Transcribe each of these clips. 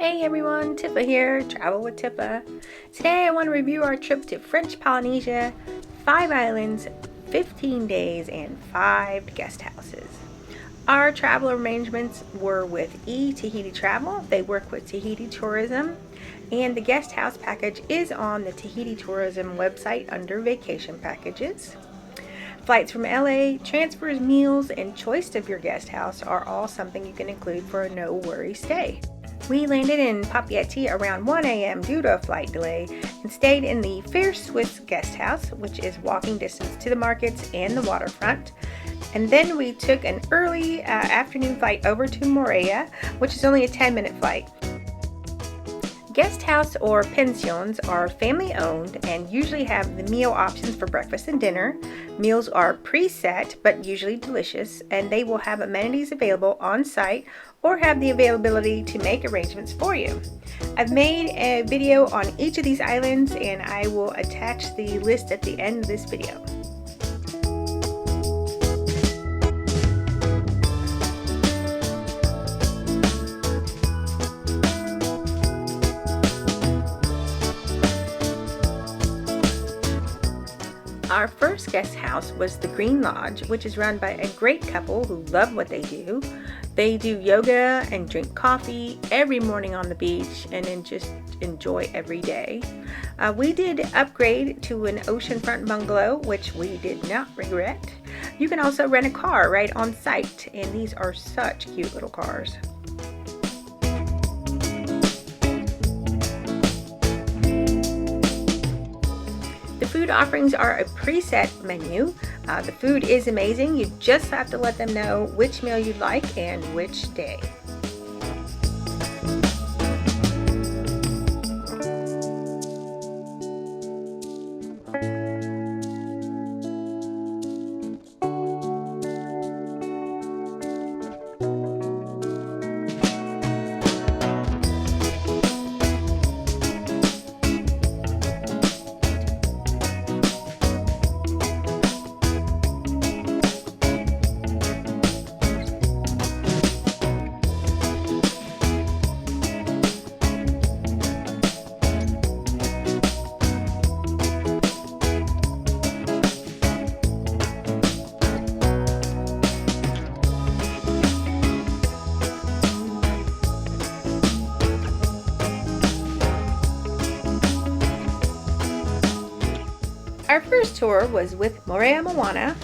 Hey everyone, Tippa here, Travel with Tippa. Today I want to review our trip to French Polynesia, 5 islands, 15 days, and 5 guest houses. Our travel arrangements were with Tahiti Travel. They work with Tahiti Tourism, and the guest house package is on the Tahiti Tourism website under vacation packages. Flights from LA, transfers, meals, and choice of your guest house are all something you can include for a no-worry stay. We landed in Papeete around 1 a.m. due to a flight delay and stayed in the Fair Swiss guest house, which is walking distance to the markets and the waterfront. And then we took an early afternoon flight over to Moorea, which is only a 10-minute flight. Guest house or pensions are family owned and usually have the meal options for breakfast and dinner. Meals are preset but usually delicious, and they will have amenities available on site or have the availability to make arrangements for you. I've made a video on each of these islands and I will attach the list at the end of this video. Our first guest house was the Green Lodge, which is run by a great couple who love what they do. They do yoga and drink coffee every morning on the beach and then just enjoy every day. We did upgrade to an oceanfront bungalow, which we did not regret. You can also rent a car right on site, and these are such cute little cars. The food offerings are a preset menu. The food is amazing. You just have to let them know which meal you'd like and which day. Our first tour was with Moorea Moana,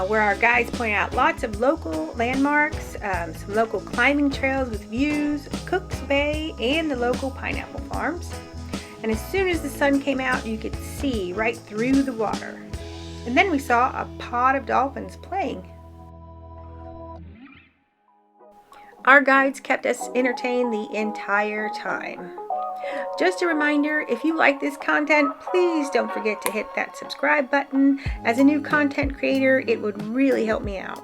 where our guides point out lots of local landmarks, some local climbing trails with views, Cook's Bay, and the local pineapple farms. And as soon as the sun came out, you could see right through the water. And then we saw a pod of dolphins playing. Our guides kept us entertained the entire time. Just a reminder, if you like this content, please don't forget to hit that subscribe button. As a new content creator, it would really help me out.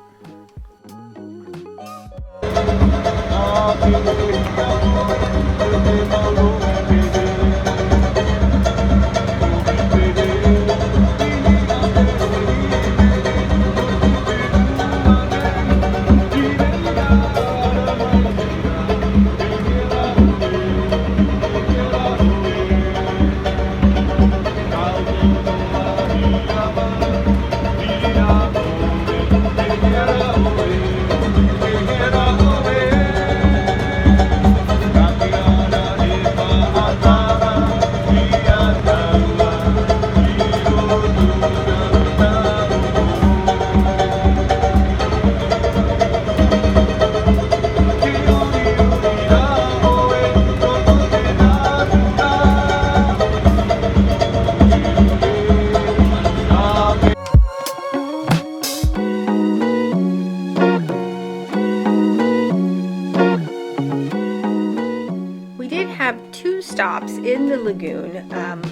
Stops in the lagoon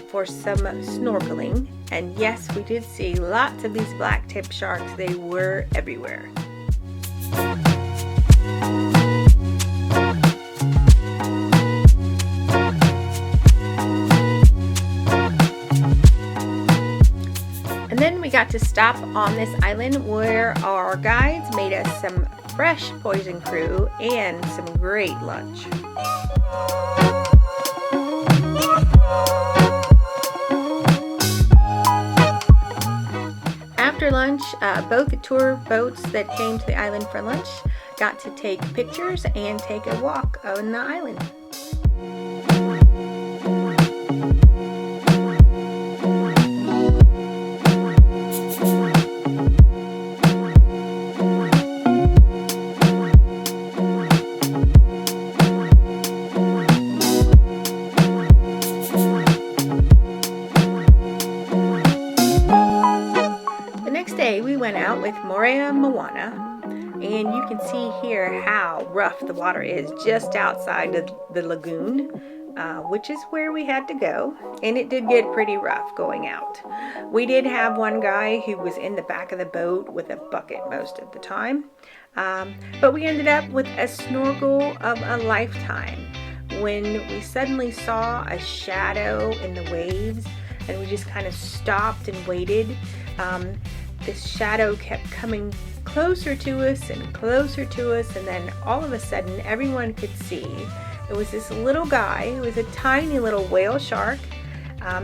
for some snorkeling, and yes, we did see lots of these black-tip sharks. They were everywhere. And then we got to stop on this island where our guides made us some fresh poison crew and some great lunch. Both the tour boats that came to the island for lunch got to take pictures and take a walk on the island. We went out with Moorea Moana, and you can see here how rough the water is just outside of the lagoon, which is where we had to go, and it did get pretty rough going out. We did have one guy who was in the back of the boat with a bucket most of the time, but we ended up with a snorkel of a lifetime when we suddenly saw a shadow in the waves, and we just kind of stopped and waited. This shadow kept coming closer to us and closer to us, and then all of a sudden everyone could see it was this little guy. It was a tiny little whale shark.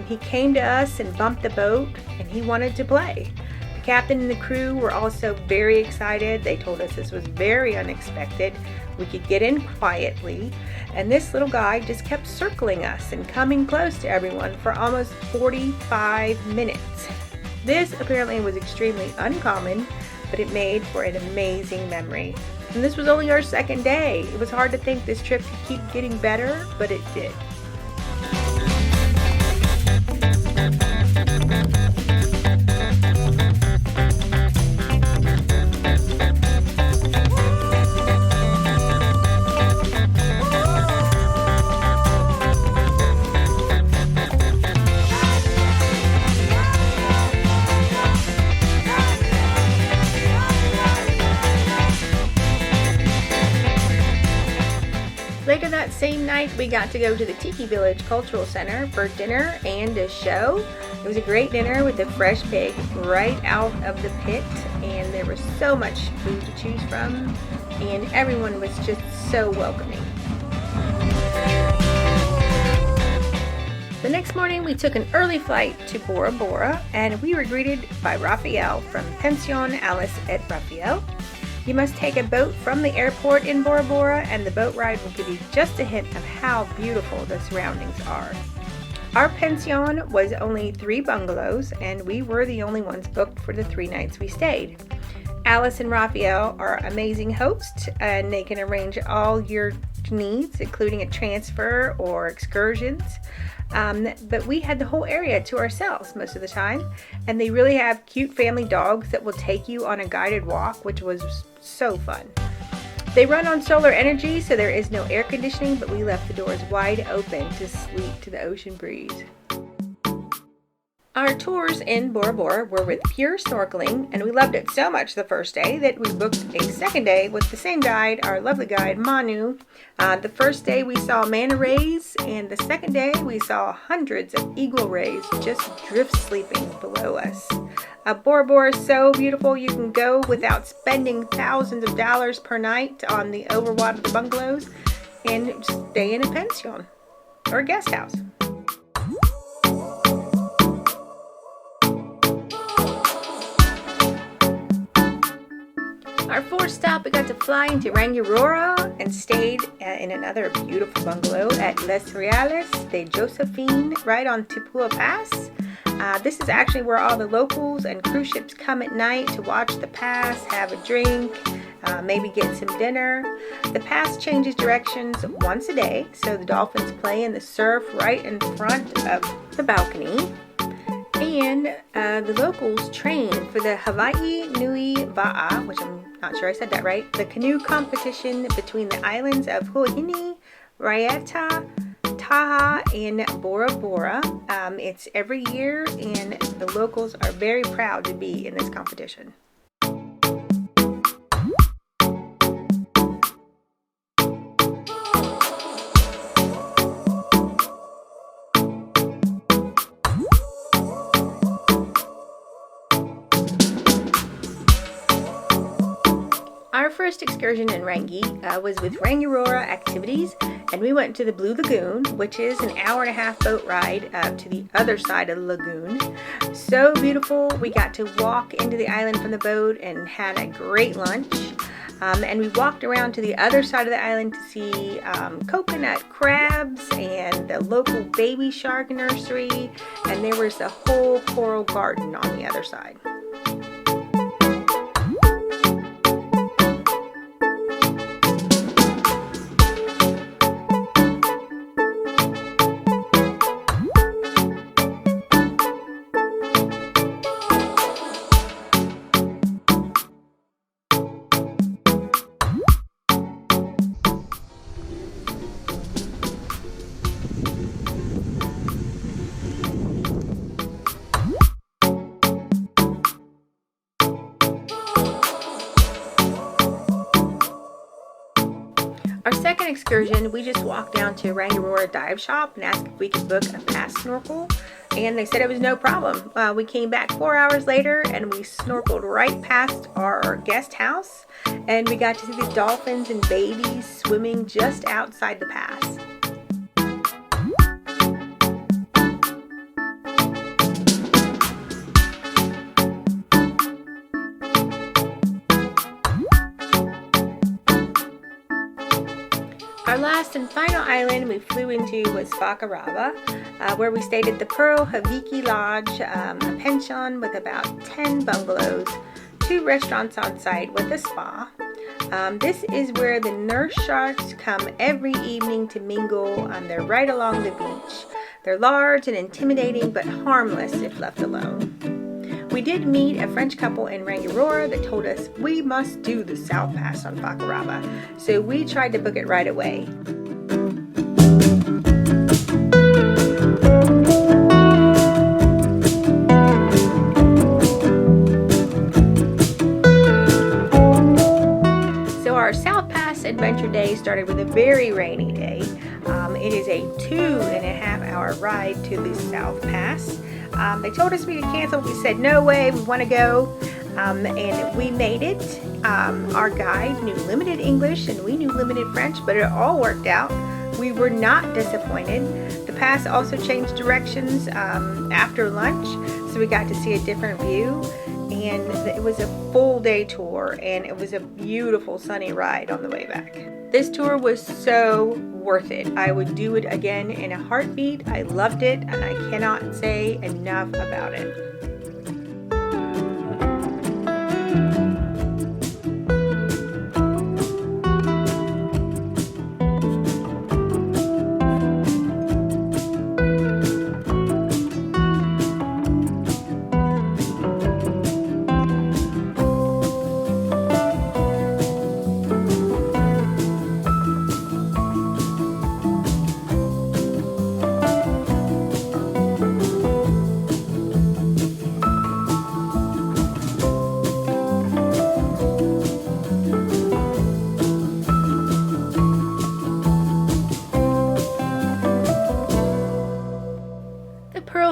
He came to us and bumped the boat, and he wanted to play. The captain and the crew were also very excited. They told us this was very unexpected. We could get in quietly, and this little guy just kept circling us and coming close to everyone for almost 45 minutes. This apparently was extremely uncommon, but it made for an amazing memory. And this was only our second day. It was hard to think this trip could keep getting better, but it did. Later that same night, we got to go to the Tiki Village Cultural Center for dinner and a show. It was a great dinner with a fresh pig right out of the pit, and there was so much food to choose from, and everyone was just so welcoming. The next morning, we took an early flight to Bora Bora, and we were greeted by Raphael from Pension Alice et Raphael. You must take a boat from the airport in Bora Bora, and the boat ride will give you just a hint of how beautiful the surroundings are. Our pension was only 3 bungalows, and we were the only ones booked for the 3 nights we stayed. Alice and Raphael are amazing hosts, and they can arrange all your needs, including a transfer or excursions. But we had the whole area to ourselves most of the time, and they really have cute family dogs that will take you on a guided walk, which was so fun. They run on solar energy, so there is no air conditioning, but we left the doors wide open to sleep to the ocean breeze. Our tours in Bora Bora were with pure snorkeling, and we loved it so much the first day that we booked a second day with the same guide, our lovely guide, Manu. The first day we saw manta rays, and the second day we saw hundreds of eagle rays just drift sleeping below us. Bora Bora is so beautiful. You can go without spending thousands of dollars per night on the overwater bungalows and stay in a pension or a guest house. Our fourth stop, we got to fly into Rangiroa and stayed in another beautiful bungalow at Les Reales de Josephine, right on Tipua Pass. This is actually where all the locals and cruise ships come at night to watch the pass, have a drink, maybe get some dinner. The pass changes directions once a day, so the dolphins play in the surf right in front of the balcony. And the locals train for the Hawaii Nui Va'a, which I'm not sure I said that right, the canoe competition between the islands of Huahine, Raiatea, Taha, and Bora Bora. It's every year, and the locals are very proud to be in this competition. Our first excursion in Rangi was with Rangiroa Activities, and we went to the Blue Lagoon, which is an hour and a half boat ride to the other side of the lagoon. So beautiful. We got to walk into the island from the boat and had a great lunch. And we walked around to the other side of the island to see coconut crabs and the local baby shark nursery. And there was a whole coral garden on the other side. Our second excursion, we just walked down to Rangiroa dive shop and asked if we could book a pass snorkel, and they said it was no problem. We came back 4 hours later and we snorkeled right past our guest house, and we got to see the dolphins and babies swimming just outside the pass. Our last and final island we flew into was Fakarava, where we stayed at the Pearl Haviki Lodge, a pension with about 10 bungalows, 2 restaurants on site with a spa. This is where the nurse sharks come every evening to mingle. They're right along the beach. They're large and intimidating, but harmless if left alone. We did meet a French couple in Rangiroa that told us we must do the South Pass on Fakarava, so we tried to book it right away. So our South Pass adventure day started with a very rainy day. It is a 2.5-hour ride to the South Pass. They told us we could cancel. We said no way, we want to go, and we made it. Our guide knew limited English and we knew limited French, but it all worked out. We were not disappointed. The pass also changed directions after lunch, so we got to see a different view, and it was a full day tour, and it was a beautiful sunny ride on the way back. This tour was so worth it. I would do it again in a heartbeat. I loved it, and I cannot say enough about it.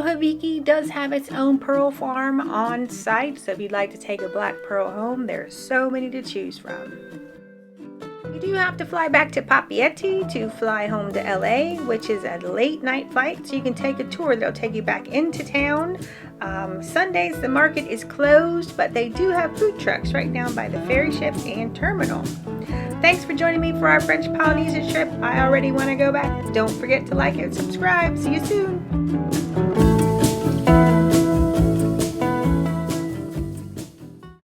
Haviki does have its own pearl farm on site, so if you'd like to take a black pearl home, there are so many to choose from. You do have to fly back to Papeete to fly home to LA, which is a late night flight, so you can take a tour that'll take you back into town. Sundays the market is closed, but they do have food trucks right down by the ferry ship and terminal. Thanks for joining me for our French Polynesia trip. I already want to go back. Don't forget to like and subscribe. See you soon.